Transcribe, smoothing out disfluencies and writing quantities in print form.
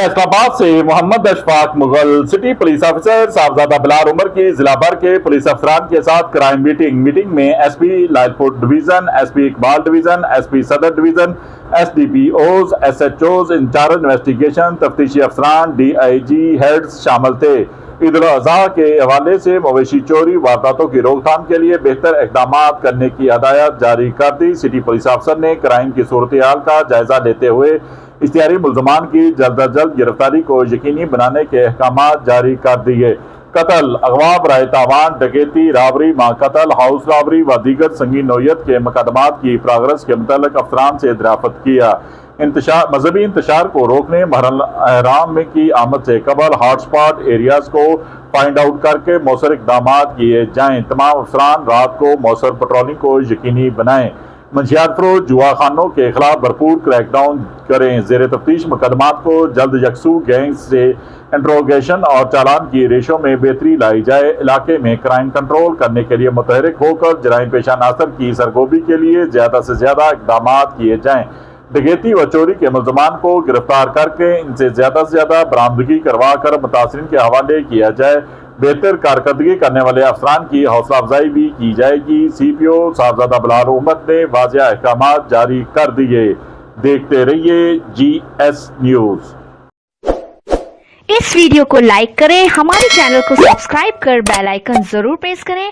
फैसलाबाद से Mohammad Ashfaq Mughal city police officer Sahibzada Bilal Umar की जिला भर के पुलिस अफसरान के साथ क्राइम मीटिंग में SP Lalpur division, SP Iqbal division, SP Sadar division, SDPOs, SHOs, incharge investigation, तफ्तीशी अफसरान, डीआईजी हेड्स शामिल थे। ईद उल अजहा के हवाले से मवेशी चोरी वारदातों की रोकथाम के लिए बेहतर इकदाम करने की हदायत जारी कर दी। सिटी पुलिस अफसर ने क्राइम की सूरत हाल का जायजा लेते हुए इश्तिहारी मुल्ज़मान की जल्द अज जल्द गिरफ्तारी को यकीनी बनाने के अहकाम जारी कर दिए। कत्ल, अगवा, बराए तावान, डकैती, राबरी, माकतल, हाउस राबरी व दीगर संगीन नौयत के मुकदमात की प्रोग्रेस के मुतल्लिक अफसरान से दरियाफ्त किया। मजहबी इंतशार को रोकने, महरम अहराम की आमद से कबल हॉटस्पॉट एरियाज को फाइंड आउट करके मौसर इकदाम किए जाएँ। तमाम अफसरान रात को मौसर पेट्रोलिंग को यकीनी बनाएँ। मंशियात फरोश, जुआ खानों के खिलाफ भरपूर क्रैकडाउन करें। जेर तफ्तीश मुकदमात को जल्द यकसू गैंग से इंट्रोगेशन और चालान की रेशो में बेहतरी लाई जाए। इलाके में क्राइम कंट्रोल करने के लिए मुतहरिक होकर जराइम पेशा नासर की सरगोबी के लिए ज़्यादा से ज़्यादा इकदाम किए जाएँ। डकैती व चोरी के मुल्ज़मान को गिरफ्तार करके इनसे ज़्यादा से ज़्यादा बरामदगी करवा कर मुतासिरीन के हवाले किया जाए। बेहतर कारकर्दगी करने वाले अफसरान की हौसला अफजाई भी की जाएगी। सीपीओ साहबजादा बिलाल उमर ने वाज़ेह अहकाम जारी कर दिए। देखते रहिए GS न्यूज़। इस वीडियो को लाइक करें, हमारे चैनल को सब्सक्राइब कर बेल आइकन जरूर प्रेस करें